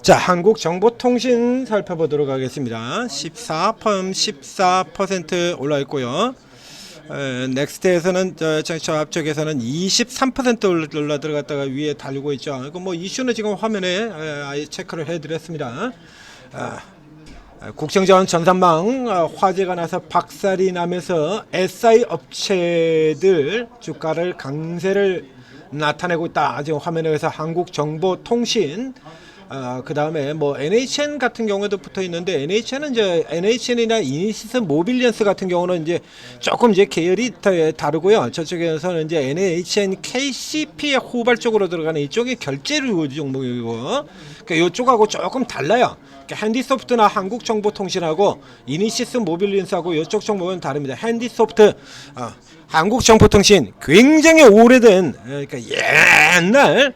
자, 한국정보통신 살펴보도록 하겠습니다. 14% 올라 있고요. 넥스트에서는 저 앞쪽에서는 23% 올라 들어갔다가 위에 달리고 있죠. 이거 뭐 이슈는 지금 화면에 아예 체크를 해드렸습니다. 국정자원 전산망 화재가 나서 박살이 나면서 SI 업체들 주가를 강세를 나타내고 있다. 지금 화면에서 한국정보통신 그 다음에 뭐 NHN 같은 경우에도 붙어 있는데 NHN은 이제 NHN이나 이니시스 모빌리언스 같은 경우는 이제 조금 이제 계열이 다르고요. 저쪽에서는 이제 NHN KCP의 후발적으로 들어가는 이쪽이 결제류 종목이고, 그러니까 이쪽하고 조금 달라요. 그러니까 핸디소프트나 한국정보통신하고 이니시스 모빌리언스하고 이쪽 종목은 다릅니다. 핸디소프트 한국정보통신 굉장히 오래된, 그러니까 옛날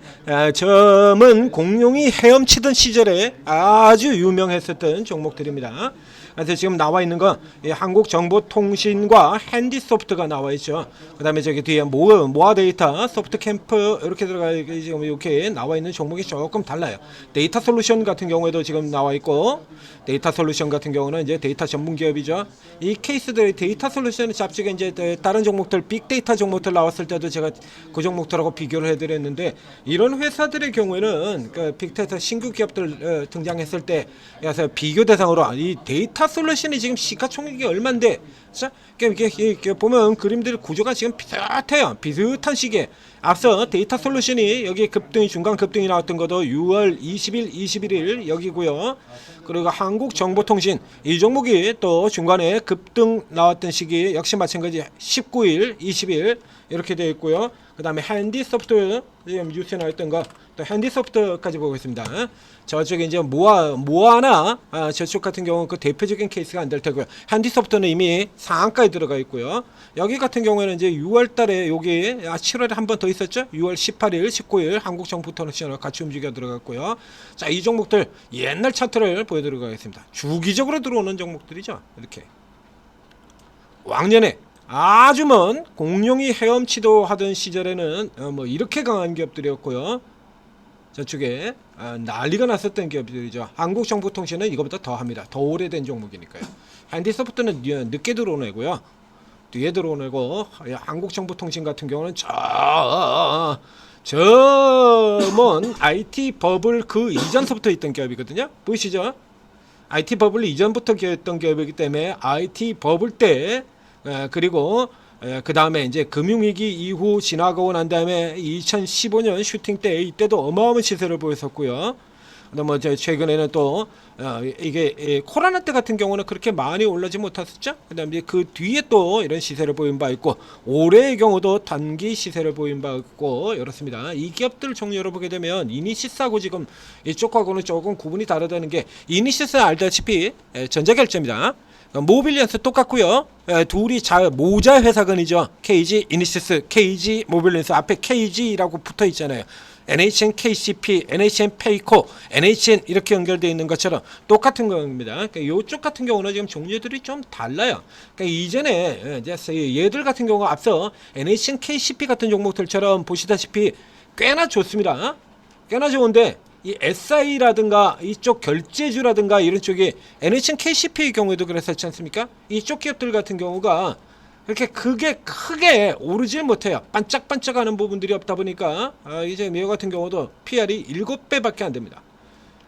점은 공룡이 헤엄치던 시절에 아주 유명했었던 종목들입니다. 그래서 지금 나와 있는 건 한국정보통신과 핸디소프트가 나와 있죠. 그다음에 저기 뒤에 모아데이터, 소프트캠프 이렇게 들어가 지금 이렇게 나와 있는 종목이 조금 달라요. 데이터 솔루션 같은 경우에도 지금 나와 있고, 데이터 솔루션 같은 경우는 이제 데이터 전문 기업이죠. 이 케이스들의 데이터 솔루션 잡지가 이제 다른 종목들 빅데이터 종목들 나왔을 때도 제가 그 종목들하고 비교를 해드렸는데, 이런 회사들의 경우에는 그 빅데이터 신규 기업들 등장했을 때 그래서 비교 대상으로 이 데이터 솔루션이 지금 시가총액이 얼마인데, 이렇게 보면 그림들 구조가 지금 비슷해요. 비슷한 시기에 앞서 데이터 솔루션이 여기 급등이 중간 급등이 나왔던 것도 6월 20일, 21일 여기고요. 그리고 한국정보통신 이 종목이 또 중간에 급등 나왔던 시기 역시 마찬가지 19일, 20일 이렇게 되어 있고요. 그 다음에 핸디소프트 지금 뉴스에 나왔던 거, 또 핸디소프트까지 보고 있습니다. 저쪽에 이제 모아나 저쪽 같은 경우는 그 대표적인 케이스가 안 될 테고요. 핸디소프트는 이미 상한가에 들어가 있고요. 여기 같은 경우에는 이제 6월달에 여기 7월에 한 번 더 있었죠. 6월 18일, 19일 한국정보통신하고 같이 움직여 들어갔고요. 자, 이 종목들 옛날 차트를 보여드리도록 하겠습니다. 주기적으로 들어오는 종목들이죠. 이렇게 왕년에 아주 먼 공룡이 헤엄치도 하던 시절에는 뭐 이렇게 강한 기업들이었고요. 저쪽에 난리가 났었던 기업들이죠. 한국정보통신은 이거보다 더 합니다. 더 오래된 종목이니까요. 핸디소프트는 늦게 들어오는 애고요. 뒤에 들어오는 애고, 한국정보통신 같은 경우는 먼 IT 버블 그 이전서부터 있던 기업이거든요. 보이시죠? IT 버블 이전부터 있던 기업이기 때문에 IT 버블 때 그리고 그 다음에 이제 금융위기 이후 지나가고 난 다음에 2015년 슈팅 때 이때도 어마어마한 시세를 보였었고요. 뭐 최근에는 또 이게 코로나 때 같은 경우는 그렇게 많이 올라지 못했었죠. 그다음에 그 뒤에 또 이런 시세를 보인 바 있고, 올해의 경우도 단기 시세를 보인 바 있고 이렇습니다. 이 기업들 종류를 보게 되면 이니시스하고 지금 이쪽하고는 조금 구분이 다르다는 게, 이니시스는 알다시피 전자결제입니다. 모빌리언스 똑같고요. 둘이 모자 회사근이죠. KG 이니시스, KG 모빌리언스 앞에 KG라고 붙어 있잖아요. NHN KCP, NHN 페이코, NHN 이렇게 연결되어 있는 것처럼 똑같은 겁니다. 그러니까 이쪽 같은 경우는 지금 종류들이 좀 달라요. 그러니까 이전에 이제 얘들 같은 경우가 앞서 NHN KCP 같은 종목들처럼 보시다시피 꽤나 좋습니다. 꽤나 좋은데 이 SI라든가 이쪽 결제주라든가 이런 쪽이 NHN KCP의 경우에도 그랬었지 않습니까? 이쪽 기업들 같은 경우가 그렇게 크게 오르질 못해요. 반짝반짝하는 부분들이 없다 보니까 이제 미어 같은 경우도 PR이 7배밖에 안 됩니다.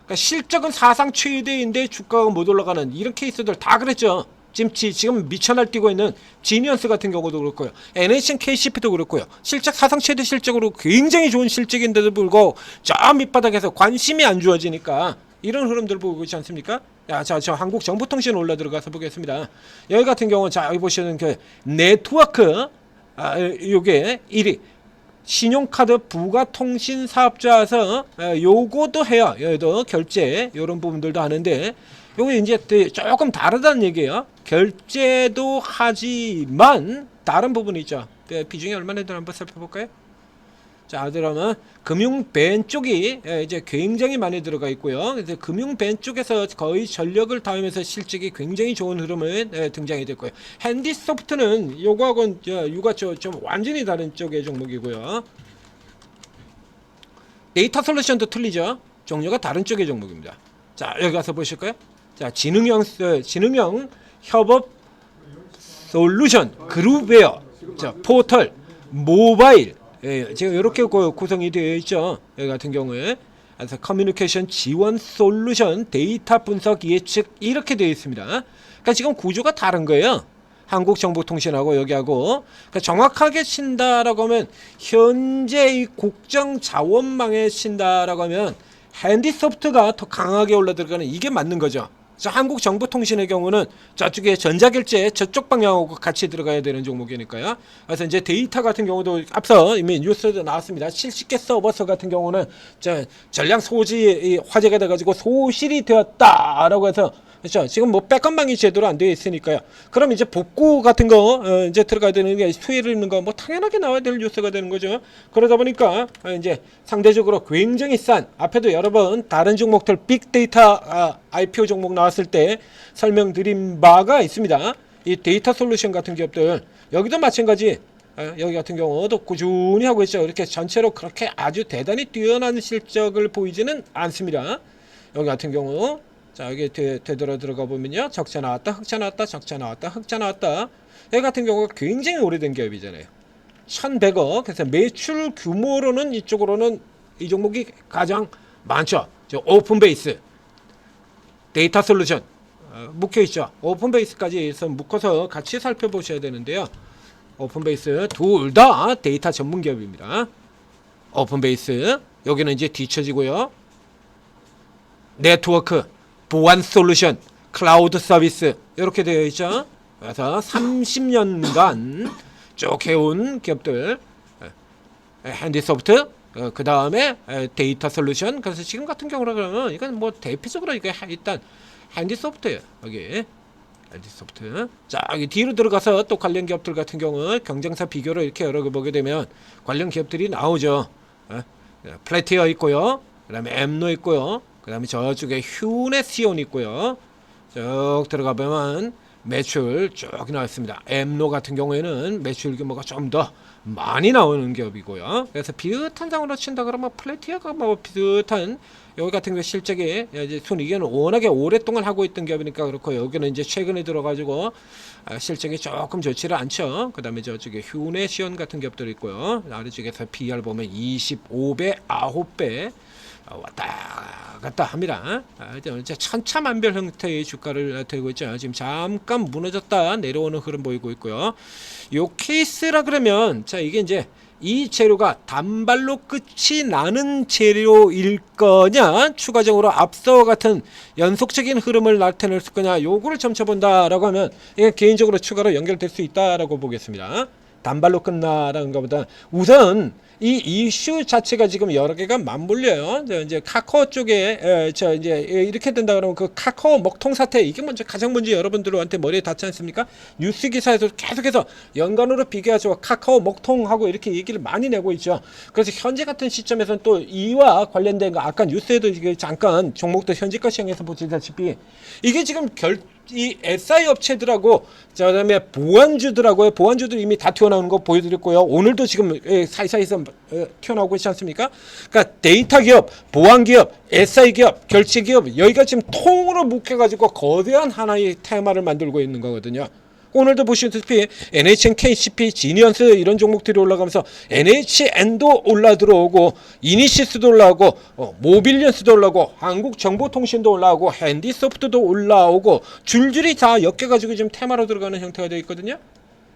그러니까 실적은 사상 최대인데 주가가 못 올라가는 이런 케이스들 다 그랬죠. 지금 미쳐 날뛰고 있는 지니언스 같은 경우도 그렇고요. NHN KCP도 그렇고요. 실적 사상 최대 실적으로 굉장히 좋은 실적인데도 불구하고 저 밑바닥에서 관심이 안 주어지니까 이런 흐름들 보고 있지 않습니까? 저 한국정보통신 올라 들어가서 보겠습니다. 여기 같은 경우 여기 보시는 그 네트워크 요게 1위 신용카드 부가통신 사업자에서 요거도 해요. 여기도 결제 이런 부분들도 하는데, 요게 이제 조금 다르다는 얘기예요. 결제도 하지만 다른 부분이 있죠. 비중이 얼마나 되나 한번 살펴볼까요? 자, 그러면 금융벤 쪽이 이제 굉장히 많이 들어가 있고요. 그래서 금융벤 쪽에서 거의 전력을 다하면서 실적이 굉장히 좋은 흐름을 등장이 됐고요. 핸디소프트는 요거하고는 유가 좀 완전히 다른 쪽의 종목이고요. 데이터 솔루션도 틀리죠. 종류가 다른 쪽의 종목입니다. 자, 여기 가서 보실까요? 자, 지능형 협업 솔루션, 그룹웨어, 자, 포털, 모바일, 지금 이렇게 구성이 되어 있죠. 여기 같은 경우에 그래서 커뮤니케이션 지원 솔루션, 데이터 분석 예측 이렇게 되어 있습니다. 그러니까 지금 구조가 다른 거예요. 한국정보통신하고 여기하고. 그러니까 정확하게 친다라고 하면 현재 이 국정 자원망에 친다라고 하면 핸디소프트가 더 강하게 올라들어가는 이게 맞는 거죠. 그래서 한국정보통신의 경우는 저쪽에 전자결제 저쪽 방향하고 같이 들어가야 되는 종목이니까요. 그래서 이제 데이터 같은 경우도 앞서 이미 뉴스도 나왔습니다. 70개 서버서 같은 경우는 전량 소지 화재가 돼가지고 소실이 되었다라고 해서 그렇죠. 지금 뭐 백업망이 제대로 안 되어 있으니까요. 그럼 이제 복구 같은 거 이제 들어가야 되는 게 수혜를 있는 거 뭐 당연하게 나와야 될 뉴스가 되는 거죠. 그러다 보니까 이제 상대적으로 굉장히 싼 앞에도 여러 번 다른 종목들 빅데이터 IPO 종목 나왔을 때 설명드린 바가 있습니다. 이 데이터 솔루션 같은 기업들 여기도 마찬가지. 여기 같은 경우도 꾸준히 하고 있죠. 이렇게 전체로 그렇게 아주 대단히 뛰어난 실적을 보이지는 않습니다. 여기 같은 경우 자, 여기 되돌아 들어가 보면요. 적자 나왔다, 흑자 나왔다, 적자 나왔다, 흑자 나왔다. 여기 같은 경우가 굉장히 오래된 기업이잖아요. 1100억. 그래서 매출 규모로는 이쪽으로는 이 종목이 가장 많죠. 오픈베이스, 데이터 솔루션 묶여있죠. 오픈베이스까지 해서 묶어서 같이 살펴보셔야 되는데요. 오픈베이스 둘 다 데이터 전문 기업입니다. 오픈베이스 여기는 이제 뒤쳐지고요. 네트워크, 보안 솔루션, 클라우드 서비스 이렇게 되어 있죠. 그래서 30년간 쭉 해온 기업들, 핸디소프트, 그 다음에 데이터 솔루션. 그래서 지금 같은 경우는 이건 뭐 대표적으로 이게 일단 핸디소프트예요. 여기 핸디소프트. 자, 여기 뒤로 들어가서 또 관련 기업들 같은 경우 경쟁사 비교를 이렇게 여러 개 보게 되면 관련 기업들이 나오죠. 플래티어 있고요. 그다음에 엠노 있고요. 그 다음에 저쪽에 휴네시온 있고요. 쭉 들어가 보면 매출 쭉 나왔습니다. 엠노 같은 경우에는 매출 규모가 좀 더 많이 나오는 기업이고요. 그래서 비슷한 장으로 친다 그러면 플래티어가 뭐 비슷한 여기 같은 경우 실적이 이제 순이익은 워낙에 오랫동안 하고 있던 기업이니까 그렇고 여기는 이제 최근에 들어가지고 실적이 조금 좋지를 않죠. 그 다음에 저쪽에 휴네시온 같은 기업들이 있고요. 아래쪽에서 PR 보면 25배, 9배 왔다 갔다 합니다. 이제 천차만별 형태의 주가를 들고 있죠. 지금 잠깐 무너졌다 내려오는 흐름 보이고 있고요. 요 케이스라 그러면 자 이게 이제 이 재료가 단발로 끝이 나는 재료일 거냐, 추가적으로 앞서와 같은 연속적인 흐름을 나타낼 거냐, 요거를 점쳐본다라고 하면 이게 개인적으로 추가로 연결될 수 있다라고 보겠습니다. 단발로 끝나라는 것보다 우선 이 이슈 자체가 지금 여러 개가 맞물려요. 이제 카카오 쪽에 이제 이렇게 된다 그러면 그 카카오 먹통 사태 이게 먼저 가장 먼저 여러분들한테 머리에 닿지 않습니까? 뉴스 기사에서 계속해서 연관으로 비교하죠. 카카오 먹통하고 이렇게 얘기를 많이 내고 있죠. 그래서 현재 같은 시점에서는 또 이와 관련된 거 아까 뉴스에도 이게 잠깐 종목도 현지가 시장에서 보시다시피 이게 지금 이 SI 업체들하고 그다음에 보안주들하고요. 보안주들 이미 다 튀어나오는 거 보여드렸고요. 오늘도 지금 사이사이에서 튀어나오고 있지 않습니까? 그러니까 데이터 기업, 보안 기업, SI 기업, 결제 기업 여기가 지금 통으로 묶여가지고 거대한 하나의 테마를 만들고 있는 거거든요. 오늘도 보시다시피 NHN, KCP, 지니언스 이런 종목들이 올라가면서 NHN도 올라 들어오고 이니시스도 올라오고 모빌리언스도 올라오고 한국정보통신도 올라오고 핸디소프트도 올라오고 줄줄이 다 엮여가지고 지금 테마로 들어가는 형태가 되어 있거든요.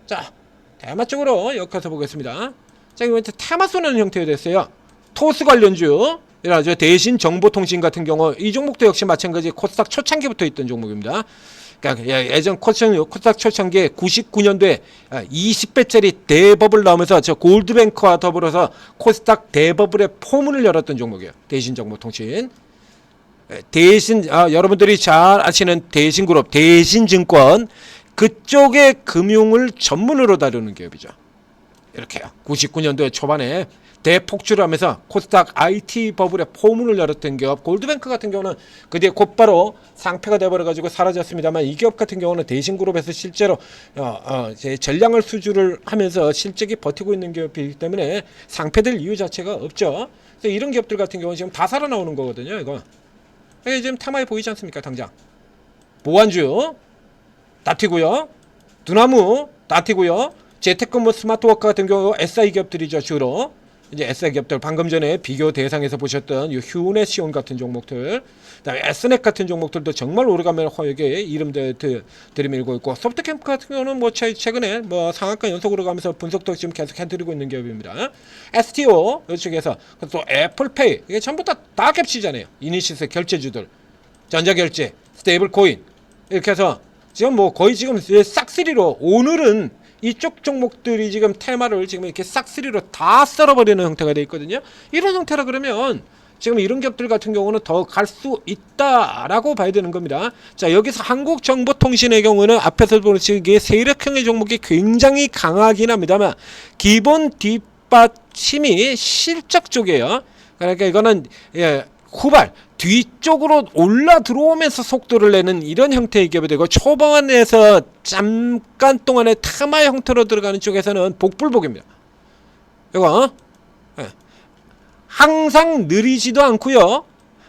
자, 테마 쪽으로 엮어서 보겠습니다. 자, 이번 테마 쏘는 형태가 됐어요. 토스 관련주 이라죠. 대신 정보통신 같은 경우 이 종목도 역시 마찬가지 코스닥 초창기부터 있던 종목입니다. 그러니까 예전 코스닥 초창기에 99년도에 20배짜리 대버블 나오면서 저 골드뱅크와 더불어서 코스닥 대버블의 포문을 열었던 종목이에요. 대신정보통신. 대신 여러분들이 잘 아시는 대신그룹, 대신증권 그쪽의 금융을 전문으로 다루는 기업이죠. 이렇게요. 99년도에 초반에 대폭주를 하면서 코스닥 IT 버블의 포문을 열었던 기업. 골드뱅크 같은 경우는 그 뒤에 곧바로 상폐가 돼버려가지고 사라졌습니다만 이 기업 같은 경우는 대신그룹에서 실제로 전량을 수주를 하면서 실적이 버티고 있는 기업이기 때문에 상폐될 이유 자체가 없죠. 그래서 이런 기업들 같은 경우는 지금 다 살아나오는 거거든요. 이거 이게 지금 테마에 보이지 않습니까? 당장 보안주 다 튀고요. 두나무 다 튀고요. 재테크 스마트워크 같은 경우 SI 기업들이죠. 주로 이제 SI 기업들 방금 전에 비교 대상에서 보셨던 이 휴네시온 같은 종목들, 그다음에 S넥 같은 종목들도 정말 오래간만에 화요일에 이름들 들이밀고 있고, 소프트캠프 같은 경우는 뭐 최근에 뭐 상한가 연속으로 가면서 분석도 지금 계속 해드리고 있는 기업입니다. STO 이쪽에서 또 애플페이, 이게 전부 다 겹치잖아요. 이니시스 결제주들, 전자결제, 스테이블코인 이렇게 해서 지금 뭐 거의 지금 싹쓸이로 오늘은 이쪽 종목들이 지금 테마를 지금 이렇게 싹쓸이로 다 썰어버리는 형태가 되어 있거든요. 이런 형태라 그러면 지금 이런 기업들 같은 경우는 더 갈 수 있다라고 봐야 되는 겁니다. 자, 여기서 한국정보통신의 경우는 앞에서 보시기에 세력형의 종목이 굉장히 강하긴 합니다만 기본 뒷받침이 실적 쪽이에요. 그러니까 이거는 후발 뒤쪽으로 올라 들어오면서 속도를 내는 이런 형태의 기업이 되고, 초반에서 잠깐 동안의 테마 형태로 들어가는 쪽에서는 복불복입니다. 이거 항상 느리지도 않고요,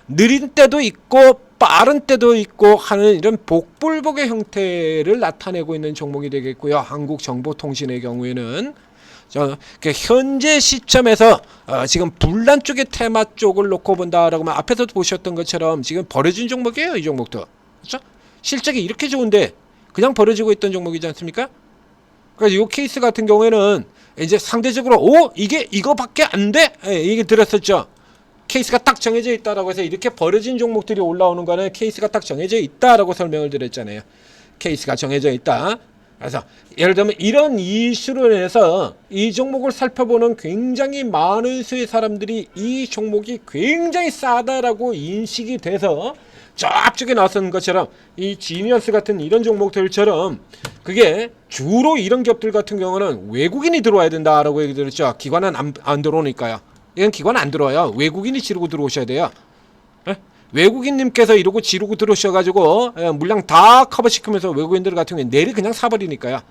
느린 때도 있고 빠른 때도 있고 하는 이런 복불복의 형태를 나타내고 있는 종목이 되겠고요. 한국정보통신의 경우에는 현재 시점에서 지금 불난 쪽의 테마 쪽을 놓고 본다라고 하면 앞에서도 보셨던 것처럼 지금 버려진 종목이에요. 이 종목도 그렇죠? 실적이 이렇게 좋은데 그냥 버려지고 있던 종목이지 않습니까? 그래서 이 케이스 같은 경우에는 이제 상대적으로 이게 이거밖에 안 돼? 이게 들었었죠. 케이스가 딱 정해져 있다라고 해서 이렇게 버려진 종목들이 올라오는 거는 케이스가 딱 정해져 있다라고 설명을 드렸잖아요. 케이스가 정해져 있다. 그래서 예를 들면 이런 이슈로 인해서 이 종목을 살펴보는 굉장히 많은 수의 사람들이 이 종목이 굉장히 싸다라고 인식이 돼서 저 앞쪽에 나선 것처럼 이 지니어스 같은 이런 종목들처럼, 그게 주로 이런 기업들 같은 경우는 외국인이 들어와야 된다라고 얘기 들었죠. 기관은 안 들어오니까요. 이건 기관 안 들어와요. 외국인이 지르고 들어오셔야 돼요. 외국인님께서 이러고 지르고 들어오셔가지고 물량 다 커버시키면서 외국인들 같은 경우에 내리 그냥 사버리니까요.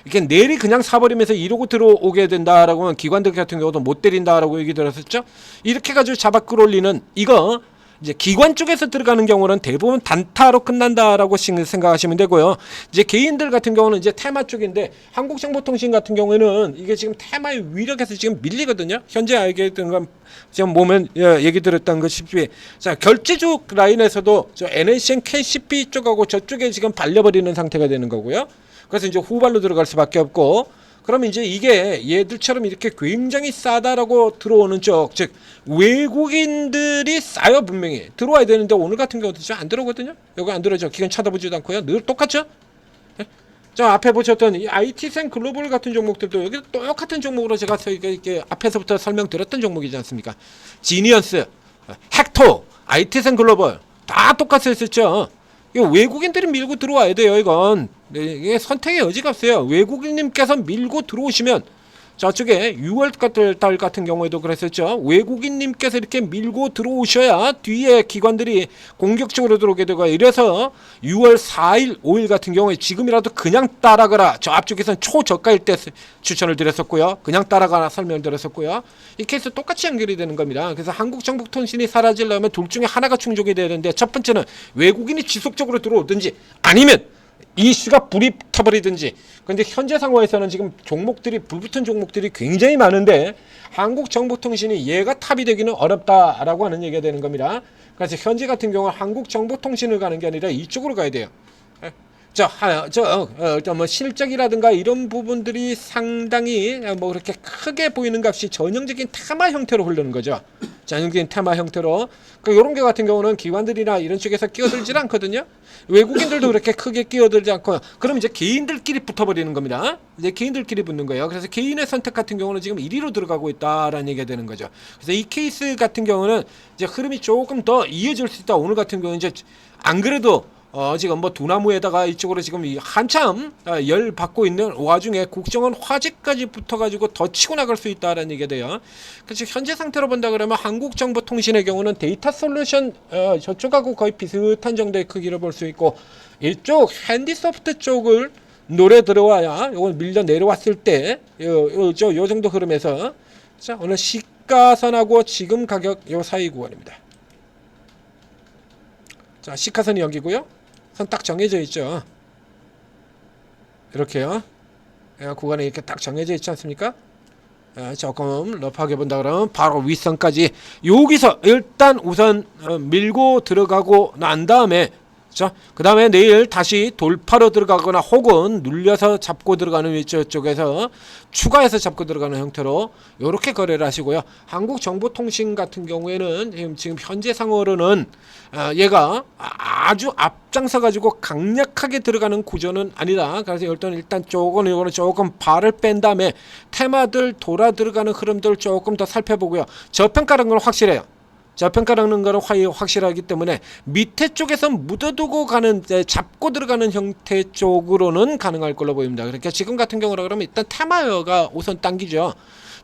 이렇게 내리 그냥 사버리면서 이러고 들어오게 된다라고 하면 기관들 같은 경우도 못 때린다라고 얘기 들었었죠. 이렇게 가지고 잡아 끌어올리는 이거 이제 기관 쪽에서 들어가는 경우는 대부분 단타로 끝난다라고 생각하시면 되고요. 이제 개인들 같은 경우는 이제 테마 쪽인데, 한국정보통신 같은 경우에는 이게 지금 테마의 위력에서 지금 밀리거든요. 현재 알게 된 건 지금 보면 얘기 들었던 것이지, 자, 결제주 라인에서도 저 NACN KCP 쪽하고 저쪽에 지금 발려버리는 상태가 되는 거고요. 그래서 이제 후발로 들어갈 수밖에 없고, 그러면 이제 이게 얘들처럼 이렇게 굉장히 싸다라고 들어오는 쪽, 즉 외국인들이 싸요. 분명히 들어와야 되는데 오늘 같은 경우도 안 들어오거든요. 여기 안 들어오죠. 기관 쳐다보지도 않고요. 늘 똑같죠. 자, 앞에 보셨던 이 IT생 글로벌 같은 종목들도 여기 똑같은 종목으로 제가 이렇게 앞에서부터 설명드렸던 종목이지 않습니까? 지니언스, 헥토, IT생 글로벌 다 똑같이 했었죠. 이거 외국인들이 밀고 들어와야 돼요. 이건 이게 선택의 여지가 없어요. 외국인님께서 밀고 들어오시면, 저쪽에 6월 달 같은 경우에도 그랬었죠. 외국인님께서 이렇게 밀고 들어오셔야 뒤에 기관들이 공격적으로 들어오게 되고, 이래서 6월 4일, 5일 같은 경우에 지금이라도 그냥 따라가라. 저 앞쪽에서는 초저가일 때 추천을 드렸었고요. 그냥 따라가라 설명을 드렸었고요. 이 케이스 똑같이 연결이 되는 겁니다. 그래서 한국정보통신이 사라지려면 둘 중에 하나가 충족이 돼야 되는데, 첫 번째는 외국인이 지속적으로 들어오든지 아니면 이슈가 불이 타버리든지. 그런데 현재 상황에서는 지금 종목들이, 불붙은 종목들이 굉장히 많은데 한국정보통신이 얘가 탑이 되기는 어렵다라고 하는 얘기가 되는 겁니다. 그래서 현재 같은 경우는 한국정보통신을 가는 게 아니라 이쪽으로 가야 돼요. 뭐 실적이라든가 이런 부분들이 상당히 뭐 그렇게 크게 보이는 값이 전형적인 테마 형태로 흐르는 거죠. 전형적인 테마 형태로. 이런 게 같은 경우는 기관들이나 이런 쪽에서 끼어들질 않거든요. 외국인들도 그렇게 크게 끼어들지 않고, 그럼 이제 개인들끼리 붙어버리는 겁니다. 이제 개인들끼리 붙는 거예요. 그래서 개인의 선택 같은 경우는 지금 1위로 들어가고 있다라는 얘기가 되는 거죠. 그래서 이 케이스 같은 경우는 이제 흐름이 조금 더 이어질 수 있다. 오늘 같은 경우는 이제 안 그래도 지금 뭐 두나무에다가 이쪽으로 지금 한참 열 받고 있는 와중에 국정원 화재까지 붙어가지고 더 치고 나갈 수 있다라는 얘기가 돼요. 그래서 현재 상태로 본다 그러면 한국정보통신의 경우는 데이터 솔루션 저쪽하고 거의 비슷한 정도의 크기를 볼 수 있고, 이쪽 핸디소프트 쪽을 노래 들어와야, 이건 밀려 내려왔을 때 요 정도 흐름에서, 자, 오늘 시가선하고 지금 가격 요 사이 구간입니다. 자, 시가선이 여기고요. 선 딱 정해져 있죠. 이렇게요. 구간이 이렇게 딱 정해져 있지 않습니까? 조금 러프하게 본다 그러면 바로 윗선까지 여기서 일단 우선 밀고 들어가고 난 다음에, 그 다음에 내일 다시 돌파로 들어가거나 혹은 눌려서 잡고 들어가는 위쪽 쪽에서 추가해서 잡고 들어가는 형태로 이렇게 거래를 하시고요. 한국정보통신 같은 경우에는 지금 현재 상으로는 얘가 아주 앞장서 가지고 강력하게 들어가는 구조는 아니다. 그래서 일단 조금 발을 뺀 다음에 테마들 돌아 들어가는 흐름들 조금 더 살펴보고요. 저평가라는 건 확실해요. 저평가라는 거는 확실하기 때문에 밑에 쪽에서 묻어두고 가는, 잡고 들어가는 형태 쪽으로는 가능할 걸로 보입니다. 그러니까 지금 같은 경우라 그러면 일단 테마가 우선 당기죠.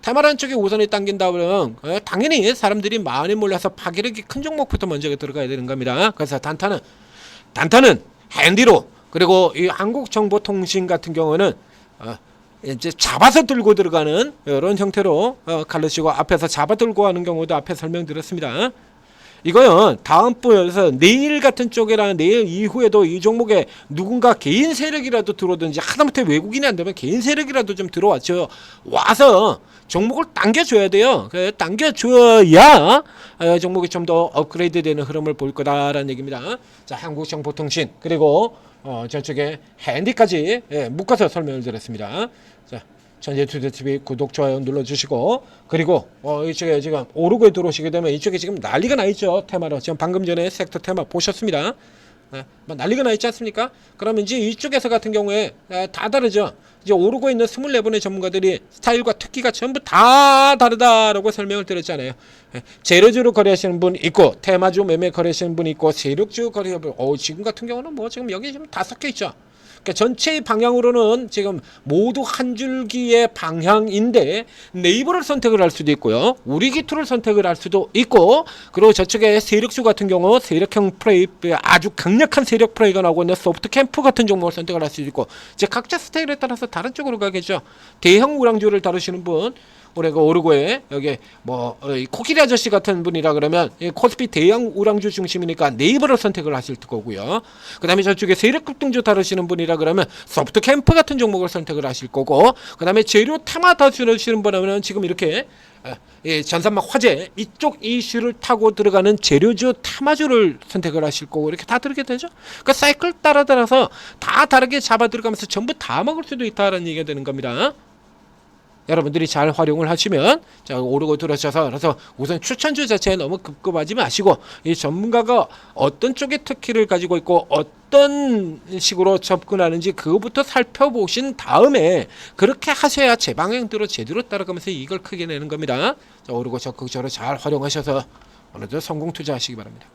테마라는 쪽이 우선이 당긴다 그러면 당연히 사람들이 많이 몰려서 파괴력이 큰 종목부터 먼저 들어가야 되는 겁니다. 그래서 단타는 핸디로, 그리고 이 한국정보통신 같은 경우는 이제 잡아서 들고 들어가는 이런 형태로 갈르시고, 앞에서 잡아 들고 하는 경우도 앞에 설명드렸습니다. 이거요, 다음번에서 내일 같은 쪽이랑 내일 이후에도 이 종목에 누군가 개인 세력이라도 들어오든지, 하다못해 외국인이 안 되면 개인 세력이라도 좀 들어왔죠. 와서 종목을 당겨줘야 돼요. 당겨줘야 종목이 좀 더 업그레이드 되는 흐름을 볼 거다라는 얘기입니다. 자, 한국정보통신, 그리고 저쪽에 핸디까지 묶어서 설명을 드렸습니다. 자, 전재투자TV 구독, 좋아요 눌러주시고, 그리고 이쪽에 지금 오르고에 들어오시게 되면 이쪽에 지금 난리가 나 있죠. 테마로 지금 방금 전에 섹터 테마 보셨습니다. 난리가 나 있지 않습니까? 그러면 이제 이쪽에서 같은 경우에 다 다르죠. 이제 오르고 있는 24분의 전문가들이 스타일과 특기가 전부 다 다르다라고 설명을 드렸잖아요. 재료주로 거래하시는 분 있고, 테마주 매매 거래하시는 분 있고, 세력주 거래하시는 분, 지금 같은 경우는 뭐 지금 여기 지금 다 섞여 있죠. 그러니까 전체의 방향으로는 지금 모두 한 줄기의 방향인데, 네이버를 선택을 할 수도 있고요, 우리기투를 선택을 할 수도 있고, 그리고 저쪽에 세력수 같은 경우 세력형 플레이, 아주 강력한 세력 플레이가 나오고 있는 소프트 캠프 같은 종목을 선택을 할 수도 있고, 이제 각자 스타일에 따라서 다른 쪽으로 가겠죠. 대형 우량주를 다루시는 분, 우리가 오르고에 여기 코끼리 아저씨 같은 분이라 그러면 코스피 대형 우량주 중심이니까 네이버를 선택을 하실 거고요. 그 다음에 저쪽에 세력급등주 다루시는 분이라 그러면 소프트 캠프 같은 종목을 선택을 하실 거고, 그 다음에 재료 테마 다루시는 분이라면 지금 이렇게 전산막 화재 이쪽 이슈를 타고 들어가는 재료주 테마주를 선택을 하실 거고, 이렇게 다 들게 되죠. 그러니까 사이클 따라서 다 다르게 잡아 들어가면서 전부 다 먹을 수도 있다라는 얘기가 되는 겁니다. 여러분들이 잘 활용을 하시면, 자, 오르고 들어셔서, 그래서 우선 추천주 자체에 너무 급급하지 마시고, 이 전문가가 어떤 쪽의 특기를 가지고 있고 어떤 식으로 접근하는지 그거부터 살펴보신 다음에 그렇게 하셔야 제 방향대로 제대로 따라가면서 이걸 크게 내는 겁니다. 자, 오르고 적극적으로 잘 활용하셔서 오늘도 성공 투자하시기 바랍니다.